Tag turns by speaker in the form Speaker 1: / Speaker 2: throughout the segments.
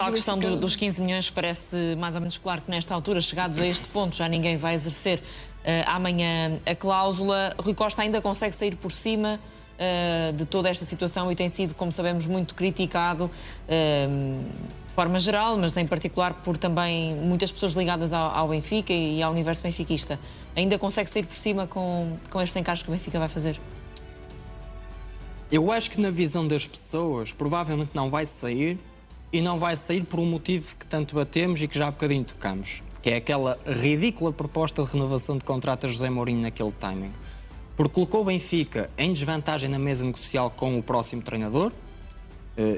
Speaker 1: à questão dos 15 milhões, parece mais ou menos claro que nesta altura, chegados a este ponto, já ninguém vai exercer amanhã a cláusula. Rui Costa ainda consegue sair por cima de toda esta situação e tem sido, como sabemos, muito criticado de forma geral, mas em particular por também muitas pessoas ligadas ao Benfica e ao universo benfiquista. Ainda consegue sair por cima com este encaixe que o Benfica vai fazer?
Speaker 2: Eu acho que na visão das pessoas provavelmente não vai sair, e não vai sair por um motivo que tanto batemos e que já há bocadinho tocamos, que é aquela ridícula proposta de renovação de contrato a José Mourinho naquele timing. Porque colocou o Benfica em desvantagem na mesa negocial com o próximo treinador,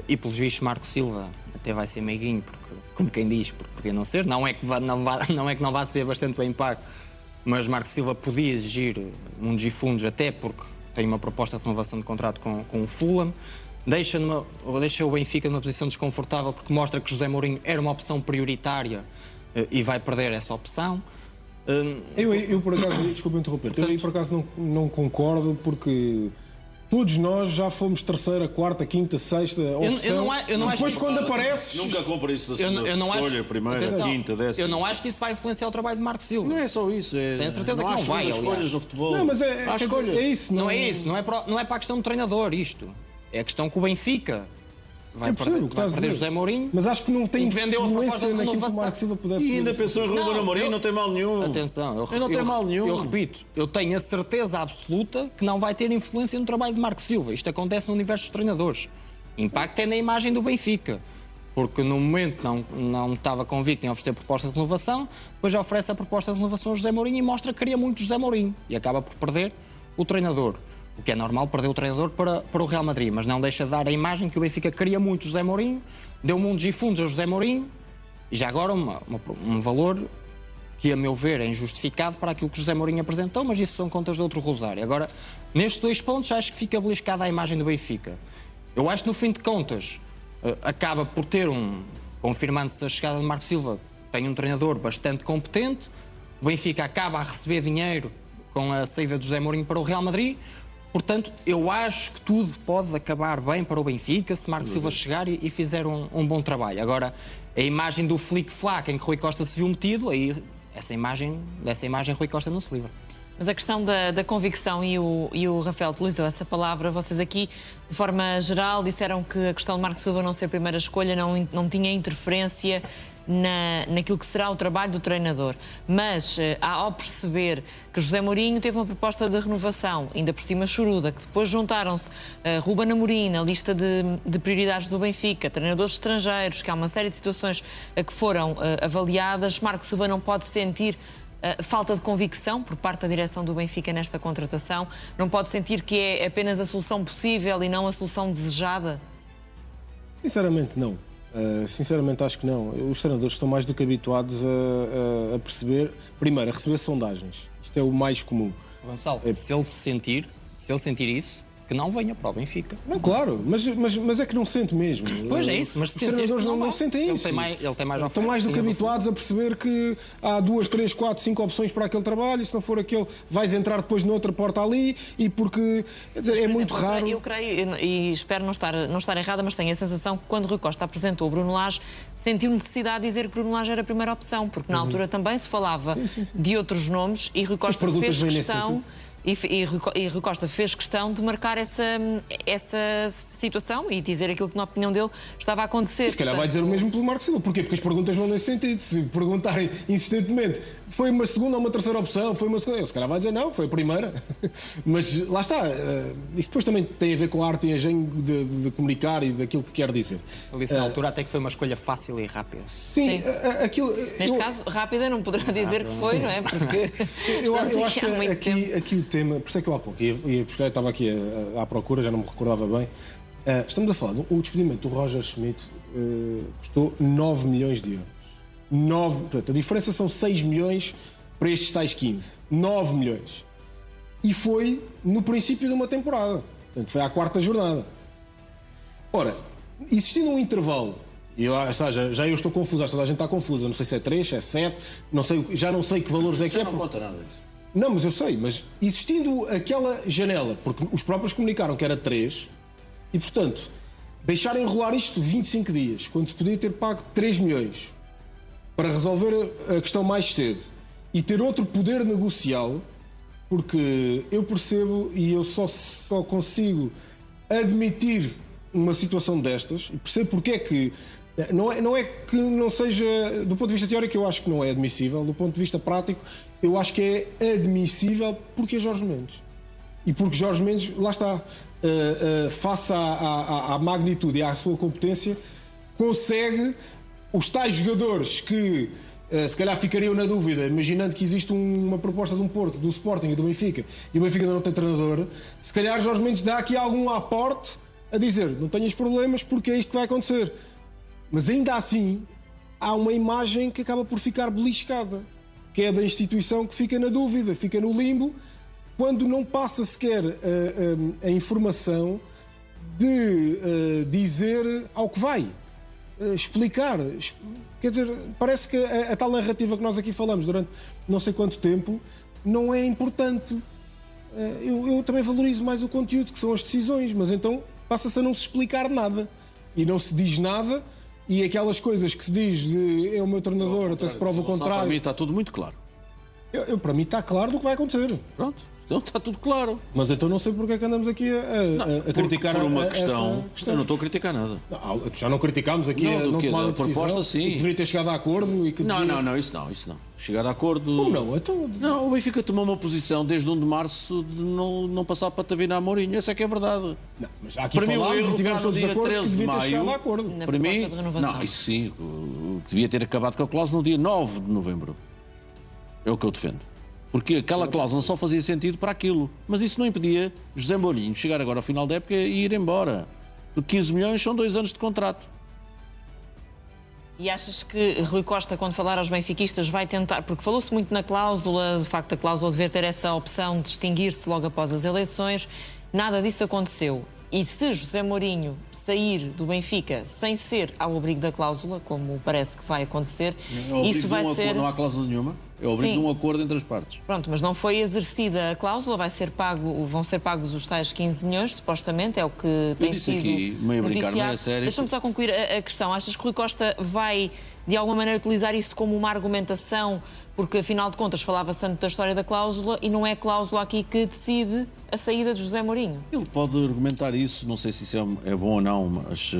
Speaker 2: e pelos vistos Marco Silva até vai ser meiguinho, porque, como quem diz, porque podia não ser, não é que não vá ser bastante bem pago, mas Marco Silva podia exigir mundos e fundos, até porque tem uma proposta de renovação de contrato com o Fulham, deixa o Benfica numa posição desconfortável porque mostra que José Mourinho era uma opção prioritária e vai perder essa opção.
Speaker 3: Eu por acaso, desculpa interromper, eu por acaso não concordo, porque todos nós já fomos terceira, quarta, quinta, sexta opção. Depois quando apareces...
Speaker 4: Nunca compra isso da escolha, primeira, quinta, décima.
Speaker 2: Eu não acho que isso vai influenciar o trabalho de Marco Silva.
Speaker 4: Não é só isso.
Speaker 2: Tenho certeza que não vai,
Speaker 4: escolhas no futebol.
Speaker 3: Não, mas é isso.
Speaker 2: Não é isso, não é para a questão do treinador isto. É a questão que o Benfica vai perder José Mourinho.
Speaker 3: Mas acho que não tem influência naquilo que o Marco Silva pudesse...
Speaker 4: E ainda pensou em renovar o Mourinho, não tem mal nenhum.
Speaker 2: Atenção,
Speaker 4: eu
Speaker 2: repito, eu tenho a certeza absoluta que não vai ter influência no trabalho de Marco Silva. Isto acontece no universo dos treinadores. Impacto é na imagem do Benfica. Porque no momento não estava convicto em oferecer proposta de renovação, depois já oferece a proposta de renovação a José Mourinho e mostra que queria muito José Mourinho. E acaba por perder o treinador. O que é normal, perder o treinador para o Real Madrid, mas não deixa de dar a imagem que o Benfica queria muito José Mourinho, deu mundos e fundos a José Mourinho, e já agora um valor que, a meu ver, é injustificado para aquilo que José Mourinho apresentou, mas isso são contas de outro rosário. Agora, nestes dois pontos, acho que fica beliscada a imagem do Benfica. Eu acho que, no fim de contas, acaba por ter confirmando-se a chegada de Marco Silva, tem um treinador bastante competente, o Benfica acaba a receber dinheiro com a saída de José Mourinho para o Real Madrid. Portanto, eu acho que tudo pode acabar bem para o Benfica se Marco Silva chegar e fizer um bom trabalho. Agora, a imagem do flic-flac em que Rui Costa se viu metido, aí dessa imagem Rui Costa não se livra.
Speaker 1: Mas a questão da convicção, e o Rafael utilizou essa palavra, vocês aqui, de forma geral, disseram que a questão de Marco Silva não ser a primeira escolha não tinha interferência naquilo que será o trabalho do treinador. Mas, ao perceber que José Mourinho teve uma proposta de renovação, ainda por cima choruda, que depois juntaram-se Ruben Amorim na lista de prioridades do Benfica, treinadores estrangeiros, que há uma série de situações que foram avaliadas, Marco Silva não pode sentir falta de convicção por parte da direção do Benfica nesta contratação? Não pode sentir que é apenas a solução possível e não a solução desejada?
Speaker 3: Sinceramente, não. Sinceramente, acho que não. Os treinadores estão mais do que habituados a perceber, primeiro, a receber sondagens. Isto é o mais comum.
Speaker 2: Gonçalo, se ele sentir isso, que não venha para o Benfica.
Speaker 3: Não, claro, mas é que não sente mesmo.
Speaker 2: Pois é isso, mas
Speaker 3: os treinadores não sentem isso.
Speaker 2: Ele tem mais
Speaker 3: Estão mais do que habituados a perceber que há 2, 3, 4, 5 opções para aquele trabalho, e se não for aquele, vais entrar depois noutra porta ali, e porque, quer dizer, é muito raro.
Speaker 1: Eu creio, e espero não estar errada, mas tenho a sensação que quando Rui Costa apresentou o Bruno Lage, sentiu necessidade de dizer que Bruno Lage era a primeira opção, porque na altura também se falava de outros nomes, e Rui Costa fez questão... E Rui Costa fez questão de marcar essa situação e dizer aquilo que, na opinião dele, estava a acontecer.
Speaker 3: Se calhar vai dizer o mesmo pelo Marco Silva. Porquê? Porque as perguntas vão nesse sentido. Se perguntarem insistentemente, foi uma segunda ou uma terceira opção, foi uma segunda... Ele se calhar vai dizer não, foi a primeira. Mas lá está. Isso depois também tem a ver com a arte e engenho de comunicar e daquilo que quer dizer.
Speaker 2: Ele disse na altura até que foi uma escolha fácil e rápida.
Speaker 3: Sim.
Speaker 1: Neste caso, rápida não poderá dizer que foi, não é? Porque
Speaker 3: eu acho que aqui o tema, por isso é que eu há pouco ia buscar, eu estava aqui à procura, já não me recordava bem. Estamos a falar o despedimento do Roger Schmidt custou 9 milhões de euros. Portanto, a diferença são 6 milhões para estes tais 15. 9 milhões. E foi no princípio de uma temporada. Portanto, foi à 4ª jornada. Ora, existindo um intervalo, e já eu estou confuso, toda a gente está confusa, não sei se é 3, se é 7, já não sei que valores é que é.
Speaker 4: Não conta nada disso.
Speaker 3: Não, mas eu sei, mas existindo aquela janela, porque os próprios comunicaram que era 3, e portanto, deixarem rolar isto 25 dias, quando se podia ter pago 3 milhões para resolver a questão mais cedo e ter outro poder negocial, porque eu percebo e eu só consigo admitir uma situação destas, e percebo porque é que não é que não seja, do ponto de vista teórico eu acho que não é admissível, do ponto de vista prático eu acho que é admissível porque é Jorge Mendes. E porque Jorge Mendes, lá está, face à magnitude e à sua competência, consegue os tais jogadores que se calhar ficariam na dúvida, imaginando que existe uma proposta de um Porto, do Sporting e do Benfica, e o Benfica ainda não tem treinador, se calhar Jorge Mendes dá aqui algum aporte a dizer, não tenhas problemas porque é isto que vai acontecer. Mas ainda assim, há uma imagem que acaba por ficar beliscada, que é da instituição que fica na dúvida, fica no limbo, quando não passa sequer a informação de dizer ao que vai, explicar. Quer dizer, parece que a tal narrativa que nós aqui falamos durante não sei quanto tempo não é importante. Eu também valorizo mais o conteúdo, que são as decisões, mas então passa-se a não se explicar nada. E não se diz nada, e aquelas coisas que se diz de é o meu treinador, até se prova o contrário.
Speaker 4: Para mim está tudo muito claro.
Speaker 3: Para mim está claro do que vai acontecer.
Speaker 4: Pronto, então está tudo claro.
Speaker 3: Mas então não sei porque é que andamos aqui a criticar
Speaker 4: por uma
Speaker 3: questão.
Speaker 4: Eu não estou a criticar nada.
Speaker 3: Já não criticámos aqui
Speaker 4: Não,
Speaker 3: a
Speaker 4: do
Speaker 3: não
Speaker 4: quê?
Speaker 3: tomar a
Speaker 4: Da
Speaker 3: decisão,
Speaker 4: proposta, sim.
Speaker 3: e que deveria ter chegado a acordo e que
Speaker 4: Não,
Speaker 3: deveria...
Speaker 4: não, isso não. Chegar a acordo...
Speaker 3: Como não? Então...
Speaker 4: Não, o Benfica tomou uma posição desde 1 de março de não passar para Tavinar Mourinho. Essa é que é a verdade.
Speaker 3: Não, mas aqui
Speaker 4: Para mim, o
Speaker 3: falámos
Speaker 4: erro
Speaker 3: e tivemos
Speaker 4: está no
Speaker 3: todos de
Speaker 4: dia
Speaker 3: acordo que
Speaker 4: 13 de
Speaker 3: devia ter chegado a
Speaker 4: maio.
Speaker 3: acordo.
Speaker 1: Na
Speaker 4: Para
Speaker 1: proposta
Speaker 4: mim,
Speaker 1: de renovação.
Speaker 4: não, isso sim, devia ter acabado com a cláusula no dia 9 de novembro. É o que eu defendo. Porque aquela cláusula só fazia sentido para aquilo. Mas isso não impedia José Mourinho chegar agora ao final da época e ir embora. Porque 15 milhões são 2 anos de contrato.
Speaker 1: E achas que Rui Costa, quando falar aos benfiquistas, vai tentar... Porque falou-se muito na cláusula, do facto da cláusula dever ter essa opção de extinguir-se logo após as eleições. Nada disso aconteceu. E se José Mourinho sair do Benfica sem ser ao abrigo da cláusula, como parece que vai acontecer, isso vai ser...
Speaker 4: Não há cláusula nenhuma. É o abrigo de um acordo entre as partes.
Speaker 1: Pronto, mas não foi exercida a cláusula, vão ser pagos os tais 15 milhões, supostamente, é o que tem sido
Speaker 4: aqui, meio brincar,
Speaker 1: noticiado.
Speaker 4: meio a sério.
Speaker 1: Deixa-me só concluir a questão. Achas que Rui Costa vai, de alguma maneira, utilizar isso como uma argumentação? Porque, afinal de contas, falava-se tanto da história da cláusula e não é a cláusula aqui que decide a saída de José Mourinho.
Speaker 4: Ele pode argumentar isso, não sei se isso é bom ou não, mas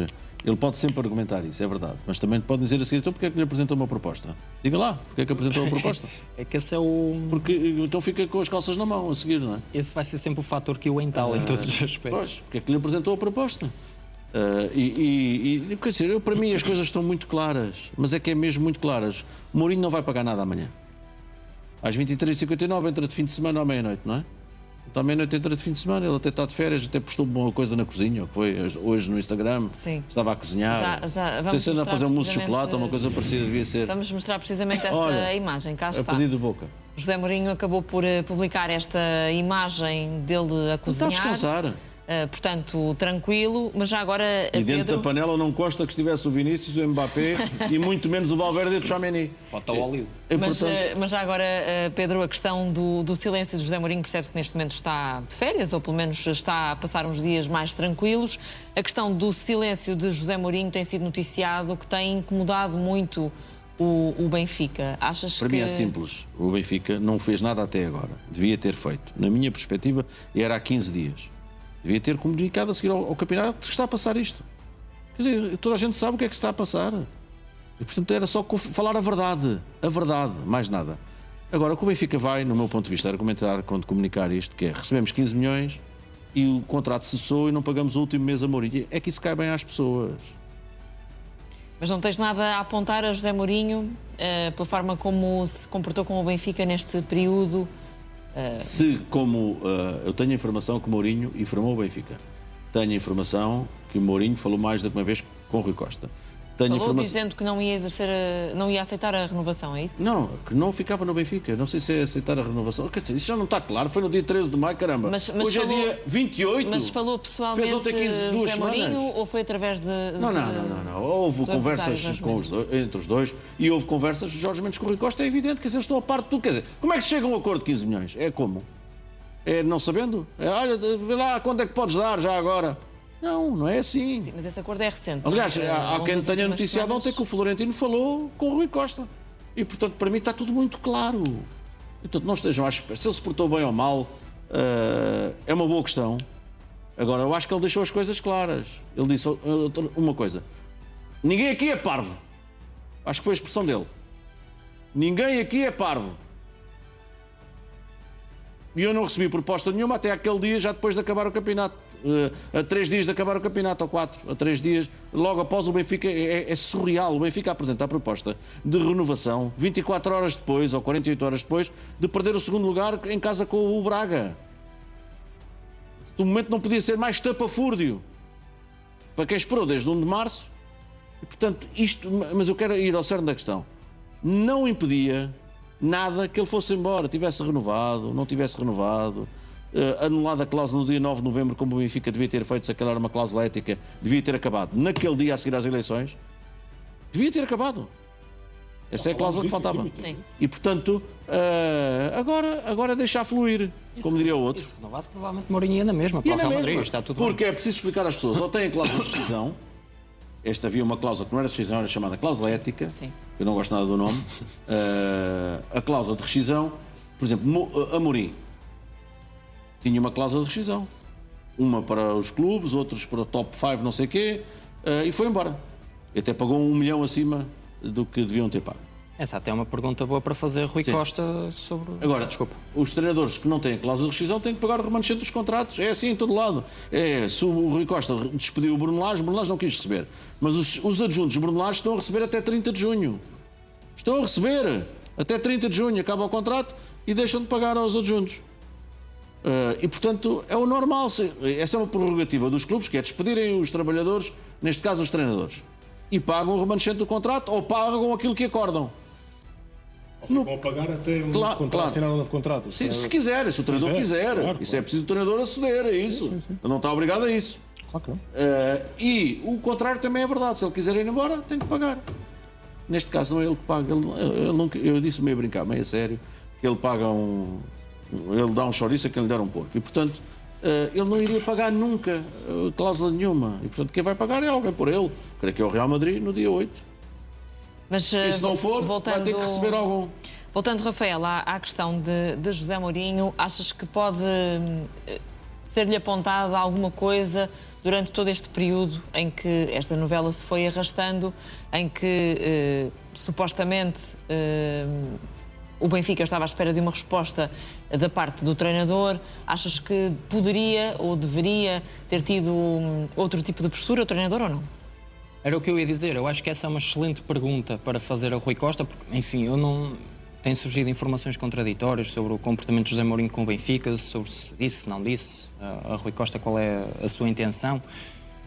Speaker 4: ele pode sempre argumentar isso, é verdade. Mas também pode dizer a seguir, então porquê é que lhe apresentou uma proposta? Diga lá, porquê é que apresentou uma proposta?
Speaker 2: É que esse é o...
Speaker 4: Porque então fica com as calças na mão a seguir, não é?
Speaker 2: Esse vai ser sempre o fator que o entala em todos os aspectos.
Speaker 4: Pois, porque é que lhe apresentou a proposta? Quer dizer, para mim as coisas estão muito claras, mas é que é mesmo muito claras. O Mourinho não vai pagar nada amanhã. Às 23h59 entra de fim de semana à meia-noite, não é? Então à meia-noite entra de fim de semana, ele até está de férias, até postou uma coisa na cozinha, que foi hoje no Instagram.
Speaker 1: Sim.
Speaker 4: Estava a cozinhar.
Speaker 1: Já
Speaker 4: não sei se anda a fazer um mousse de
Speaker 1: precisamente-
Speaker 4: chocolate ou uma coisa parecida, devia ser.
Speaker 1: Vamos mostrar precisamente essa
Speaker 4: Olha,
Speaker 1: imagem. Cá
Speaker 4: A
Speaker 1: está.
Speaker 4: pedido de boca.
Speaker 1: José Mourinho acabou por publicar esta imagem dele a
Speaker 4: Está
Speaker 1: cozinhar.
Speaker 4: a descansar.
Speaker 1: Portanto, tranquilo, mas já agora,
Speaker 4: E dentro
Speaker 1: Pedro...
Speaker 4: da panela não consta que estivesse o Vinícius, o Mbappé e muito menos o Valverde e o Tchouaméni.
Speaker 2: Pode estar o Alisa.
Speaker 1: Mas já agora, Pedro, a questão do silêncio de José Mourinho percebe-se neste momento está de férias, ou pelo menos está a passar uns dias mais tranquilos. A questão do silêncio de José Mourinho tem sido noticiado, que tem incomodado muito o Benfica. Achas
Speaker 4: Para
Speaker 1: que...
Speaker 4: mim é simples. O Benfica não fez nada até agora. Devia ter feito. Na minha perspectiva, era há 15 dias. Devia ter comunicado a seguir ao campeonato que está a passar isto. Quer dizer, toda a gente sabe o que é que se está a passar. E, portanto, era só falar a verdade, mais nada. Agora, o que o Benfica vai, no meu ponto de vista, argumentar quando comunicar isto, que é, recebemos 15 milhões e o contrato cessou e não pagamos o último mês a Mourinho. É que isso cai bem às pessoas.
Speaker 1: Mas não tens nada a apontar a José Mourinho pela forma como se comportou com o Benfica neste período?
Speaker 4: Se, como eu tenho a informação que o Mourinho informou o Benfica, tenho a informação que o Mourinho falou mais do que uma vez com o Rui Costa. Tenho
Speaker 1: Falou
Speaker 4: informação...
Speaker 1: dizendo que não ia não ia aceitar a renovação, é isso?
Speaker 4: Não, que não ficava no Benfica. Não sei se é aceitar a renovação. Quer dizer, isso já não está claro. Foi no dia 13 de maio, caramba.
Speaker 1: Mas
Speaker 4: Hoje
Speaker 1: falou-
Speaker 4: é dia 28.
Speaker 1: Mas falou pessoalmente
Speaker 4: Fez ontem 15, 2
Speaker 1: José Mourinho
Speaker 4: semanas.
Speaker 1: ou foi através de...
Speaker 4: Não. Houve
Speaker 1: do
Speaker 4: conversas
Speaker 1: empresário Jorge
Speaker 4: com entre os dois e houve conversas de Jorge Mendes com o Rui Costa. É evidente que eles estão a par de tudo. Quer dizer, como é que se chega a um acordo de 15 milhões? É como? É não sabendo? Olha, vê lá quanto é que podes dar já agora. Não é assim.
Speaker 1: Sim, mas esse acordo é recente.
Speaker 4: Aliás,
Speaker 1: não é?
Speaker 4: há
Speaker 1: Ao longo
Speaker 4: quem
Speaker 1: das
Speaker 4: tenha
Speaker 1: últimas
Speaker 4: noticiado
Speaker 1: semanas.
Speaker 4: ontem que o Florentino falou com o Rui Costa. E, portanto, para mim está tudo muito claro. E, portanto, não estejam à espera. Se ele se portou bem ou mal, é uma boa questão. Agora, eu acho que ele deixou as coisas claras. Ele disse uma coisa. Ninguém aqui é parvo. Acho que foi a expressão dele. Ninguém aqui é parvo. E eu não recebi proposta nenhuma até aquele dia, já depois de acabar o campeonato. A 3 dias de acabar o campeonato, ou 4, a 3 dias, logo após o Benfica, é surreal. O Benfica apresenta a proposta de renovação 24 horas depois, ou 48 horas depois, de perder o segundo lugar em casa com o Braga. O momento não podia ser mais tapafúrdio para quem esperou desde 1 de março. E, portanto, isto, mas eu quero ir ao cerne da questão. Não impedia nada que ele fosse embora, tivesse renovado, não tivesse renovado, anulada a cláusula no dia 9 de novembro, como o Benfica devia ter feito, se aquela era uma cláusula ética, devia ter acabado. Naquele dia a seguir às eleições, devia ter acabado. Essa é a cláusula que faltava.
Speaker 1: Sim.
Speaker 4: E, portanto, agora deixar fluir, como diria o outro.
Speaker 2: Se renovasse, provavelmente Mourinho ia na mesma, para o Real Madrid, está tudo
Speaker 4: Porque
Speaker 2: bem.
Speaker 4: é preciso explicar às pessoas, ou têm a cláusula de rescisão, esta havia uma cláusula que não era rescisão, era chamada cláusula ética,
Speaker 1: Sim.
Speaker 4: eu não gosto nada do nome, a cláusula de rescisão, por exemplo, Amorim tinha uma cláusula de rescisão, uma para os clubes, outros para o top 5, não sei o quê, e foi embora. E até pagou 1 milhão acima do que deviam ter pago.
Speaker 2: Essa até é uma pergunta boa para fazer Rui
Speaker 4: Sim.
Speaker 2: Costa sobre...
Speaker 4: Agora,
Speaker 2: Desculpa.
Speaker 4: os treinadores que não têm cláusula de rescisão têm que pagar o remanescente dos contratos. É assim em todo lado. Se o Rui Costa despediu o Bruno Lage não quis receber. Mas os adjuntos Bruno Lage estão a receber até 30 de junho. Estão a receber até 30 de junho. Acaba o contrato e deixam de pagar aos adjuntos. E, portanto, é o normal. Essa é uma prerrogativa dos clubes, que é despedirem os trabalhadores, neste caso os treinadores. E pagam o remanescente do contrato ou pagam aquilo que acordam.
Speaker 3: Ou ficam a pagar até um novo contrato, assinar um novo contrato.
Speaker 4: Se quiser, se o treinador quiser.
Speaker 3: Claro,
Speaker 4: Isso é preciso o treinador aceder a isso.
Speaker 3: Sim.
Speaker 4: Não está obrigado a isso.
Speaker 3: Claro que não.
Speaker 4: E o contrário também é verdade. Se ele quiser ir embora, tem que pagar. Neste caso, não é ele que paga. Eu disse meio a brincar, meio a sério, que ele paga ele dá um chouriço a quem lhe der um porco. E, portanto, ele não iria pagar nunca cláusula nenhuma. E, portanto, quem vai pagar é alguém por ele. Creio que é o Real Madrid no dia 8.
Speaker 1: Mas,
Speaker 4: E se não for, vai ter que receber algum.
Speaker 1: Voltando, Rafael, à questão de José Mourinho, achas que pode ser-lhe apontada alguma coisa durante todo este período em que esta novela se foi arrastando, em que supostamente o Benfica estava à espera de uma resposta da parte do treinador? Achas que poderia ou deveria ter tido outro tipo de postura o treinador ou não?
Speaker 2: Era o que eu ia dizer. Eu acho que essa é uma excelente pergunta para fazer a Rui Costa, porque, enfim, eu não... Têm surgido informações contraditórias sobre o comportamento de José Mourinho com o Benfica, sobre se disse, se não disse, a Rui Costa qual é a sua intenção.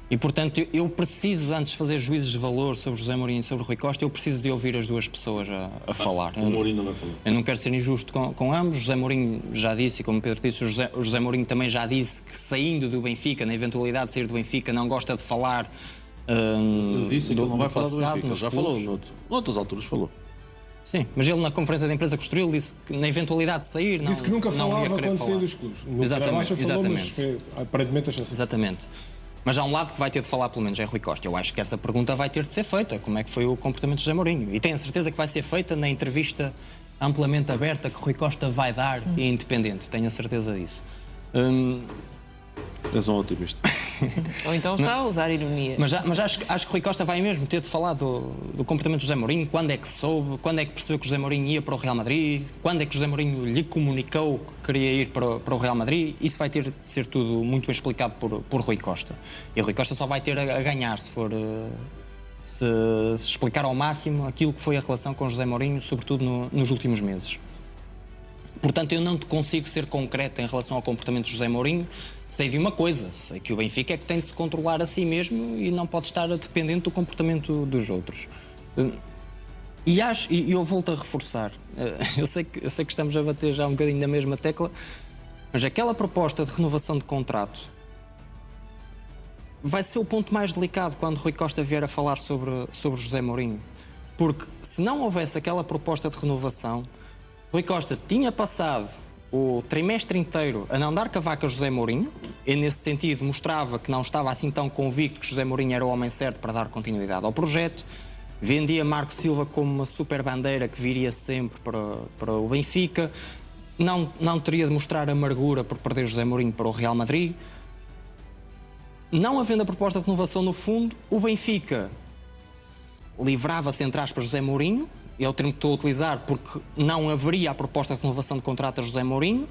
Speaker 2: E, portanto, eu preciso, antes de fazer juízes de valor sobre José Mourinho e sobre Rui Costa, eu preciso de ouvir as duas pessoas a falar.
Speaker 4: O Mourinho não vai falar.
Speaker 2: Eu não quero ser injusto com ambos. José Mourinho já disse, e como o Pedro disse, o José Mourinho também já disse que, saindo do Benfica, na eventualidade de sair do Benfica, não gosta de falar...
Speaker 4: Ele disse que ele não vai falar do Benfica. Ele já falou, noutras alturas falou.
Speaker 2: Sim, mas ele na conferência da imprensa que Estoril disse que na eventualidade de sair
Speaker 3: Disse que nunca
Speaker 2: não ia
Speaker 3: falava
Speaker 2: querer
Speaker 3: quando
Speaker 2: falar.
Speaker 3: saía dos clubes. No
Speaker 2: Exatamente,
Speaker 3: Fenerbahçe falou, mas
Speaker 2: exatamente.
Speaker 3: foi aparentemente a chance.
Speaker 2: Exatamente. Mas há um lado que vai ter de falar, pelo menos, é Rui Costa. Eu acho que essa pergunta vai ter de ser feita. Como é que foi o comportamento de José Mourinho? E tenho a certeza que vai ser feita na entrevista amplamente aberta que Rui Costa vai dar e independente. Tenho a certeza disso.
Speaker 4: És um otimista.
Speaker 1: Ou então está a usar ironia.
Speaker 2: Mas acho que Rui Costa vai mesmo ter de falar do comportamento de José Mourinho, quando é que soube, quando é que percebeu que José Mourinho ia para o Real Madrid, quando é que José Mourinho lhe comunicou que queria ir para o Real Madrid. Isso vai ter de ser tudo muito bem explicado por Rui Costa. E Rui Costa só vai ter a ganhar se for... Se explicar ao máximo aquilo que foi a relação com José Mourinho, sobretudo nos últimos meses. Portanto, eu não consigo ser concreto em relação ao comportamento de José Mourinho. Sei de uma coisa, sei que o Benfica é que tem de se controlar a si mesmo e não pode estar dependente do comportamento dos outros. E eu volto a reforçar, eu sei que estamos a bater já um bocadinho na mesma tecla, mas aquela proposta de renovação de contrato vai ser o ponto mais delicado quando Rui Costa vier a falar sobre José Mourinho. Porque se não houvesse aquela proposta de renovação, Rui Costa tinha passado o trimestre inteiro a não dar cavaco a José Mourinho, e nesse sentido mostrava que não estava assim tão convicto que José Mourinho era o homem certo para dar continuidade ao projeto, vendia Marco Silva como uma super bandeira que viria sempre para o Benfica, não teria de mostrar amargura por perder José Mourinho para o Real Madrid. Não havendo a proposta de renovação no fundo, o Benfica livrava-se, entre aspas, José Mourinho, é o termo que estou a utilizar porque não haveria a proposta de renovação de contrato a José Mourinho,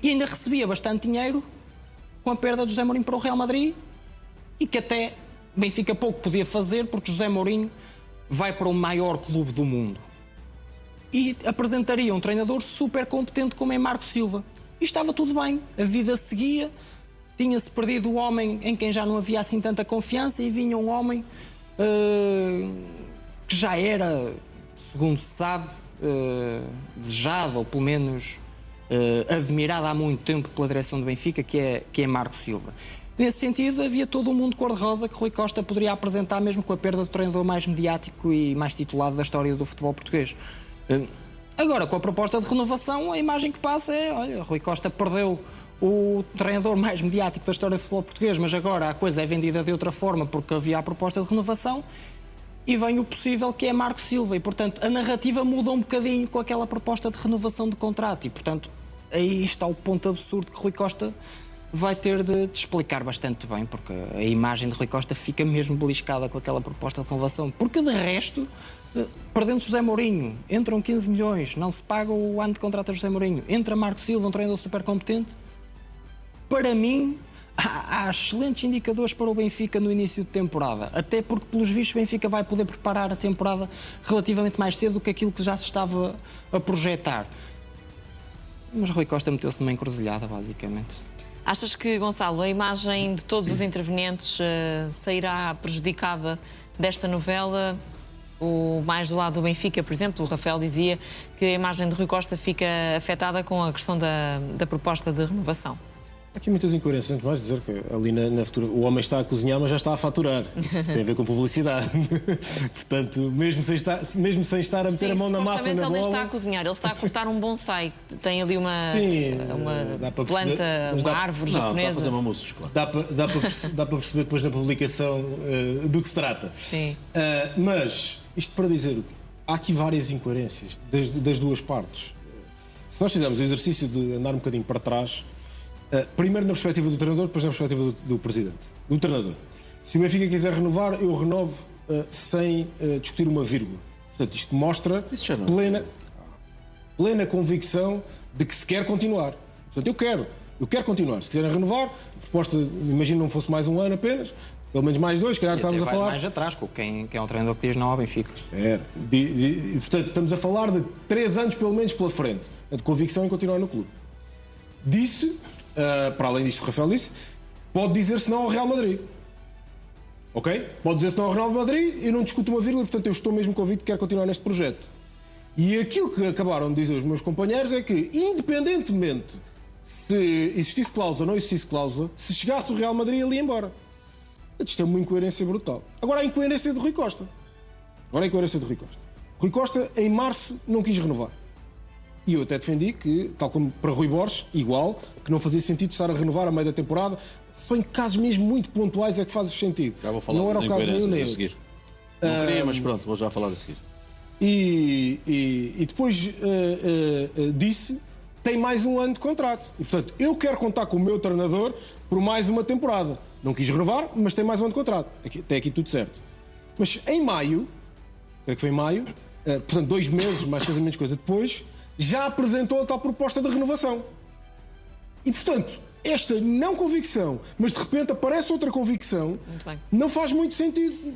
Speaker 2: e ainda recebia bastante dinheiro com a perda de José Mourinho para o Real Madrid, e que até Benfica pouco podia fazer porque José Mourinho vai para o maior clube do mundo. E apresentaria um treinador super competente como é Marco Silva. E estava tudo bem, a vida seguia, tinha-se perdido o homem em quem já não havia assim tanta confiança, e vinha um homem que já era, segundo se sabe, desejado, ou pelo menos admirado há muito tempo pela direção do Benfica, que é Marco Silva. Nesse sentido, havia todo um mundo cor-de-rosa que Rui Costa poderia apresentar, mesmo com a perda do treinador mais mediático e mais titulado da história do futebol português. Agora, com a proposta de renovação, a imagem que passa é: olha, Rui Costa perdeu o treinador mais mediático da história do futebol português, mas agora a coisa é vendida de outra forma porque havia a proposta de renovação, e vem o possível, que é Marco Silva, e portanto a narrativa muda um bocadinho com aquela proposta de renovação de contrato, e portanto aí está o ponto absurdo que Rui Costa vai ter de explicar bastante bem, porque a imagem de Rui Costa fica mesmo beliscada com aquela proposta de renovação, porque de resto, perdendo José Mourinho, entram 15 milhões, não se paga o ano de contrato a José Mourinho, entra Marco Silva, um treinador super competente. Para mim, há excelentes indicadores para o Benfica no início de temporada, até porque, pelos vistos, o Benfica vai poder preparar a temporada relativamente mais cedo do que aquilo que já se estava a projetar. Mas Rui Costa meteu-se numa encruzilhada, basicamente.
Speaker 1: Achas que, Gonçalo, a imagem de todos os intervenientes sairá prejudicada desta novela? Mais do lado do Benfica, por exemplo, o Rafael dizia que a imagem de Rui Costa fica afetada com a questão da proposta de renovação.
Speaker 3: Há aqui muitas incoerências, mais dizer que ali na futura, o homem está a cozinhar, mas já está a faturar. Isso tem a ver com publicidade. Portanto, mesmo sem estar a meter a mão na massa e na bola...
Speaker 1: Ele nem está a cozinhar, ele está a cortar um bonsai. Tem ali uma planta, uma árvore japonesa.
Speaker 4: Está a fazer uma mousse de chocolate.
Speaker 3: Dá para perceber depois na publicação do que se trata.
Speaker 1: Sim.
Speaker 3: Mas, isto para dizer o quê? Há aqui várias incoerências das duas partes. Se nós fizermos o exercício de andar um bocadinho para trás... primeiro na perspectiva do treinador, depois na perspectiva do presidente, do treinador. Se o Benfica quiser renovar, eu renovo sem discutir uma vírgula. Portanto, isto mostra plena convicção de que se quer continuar. Portanto, eu quero continuar. Se quiserem renovar, a proposta, imagino, não fosse mais um ano apenas, pelo menos mais dois, calhar estamos a falar...
Speaker 2: mais atrás, com quem é um treinador que diz não ao Benfica.
Speaker 3: Portanto, estamos a falar de 3 anos pelo menos pela frente, de convicção em continuar no clube. Disse... para além disto que o Rafael disse, pode dizer-se não ao Real Madrid. Ok? Pode dizer-se não ao Real Madrid, eu não discuto uma vírgula, portanto eu estou mesmo convicto que quero continuar neste projeto. E aquilo que acabaram de dizer os meus companheiros é que, independentemente se existisse cláusula ou não existisse cláusula, se chegasse o Real Madrid, ele ia embora. Isto é uma incoerência brutal. Agora a incoerência de Rui Costa. Rui Costa, em março, não quis renovar. E eu até defendi que, tal como para Rui Borges, igual, que não fazia sentido estar a renovar a meio da temporada. Só em casos mesmo muito pontuais é que faz sentido.
Speaker 4: Já vou falar
Speaker 3: não era o caso nenhum nem
Speaker 4: outro. Não queria, mas pronto, vou já falar a seguir.
Speaker 3: E depois disse, tem mais um ano de contrato. E, portanto, eu quero contar com o meu treinador por mais uma temporada. Não quis renovar, mas tem mais um ano de contrato. Até aqui tudo certo. Mas em maio, creio que foi em maio, portanto 2 meses, mais coisa menos coisa depois, já apresentou a tal proposta de renovação. E, portanto, esta não convicção, mas de repente aparece outra convicção, não faz muito sentido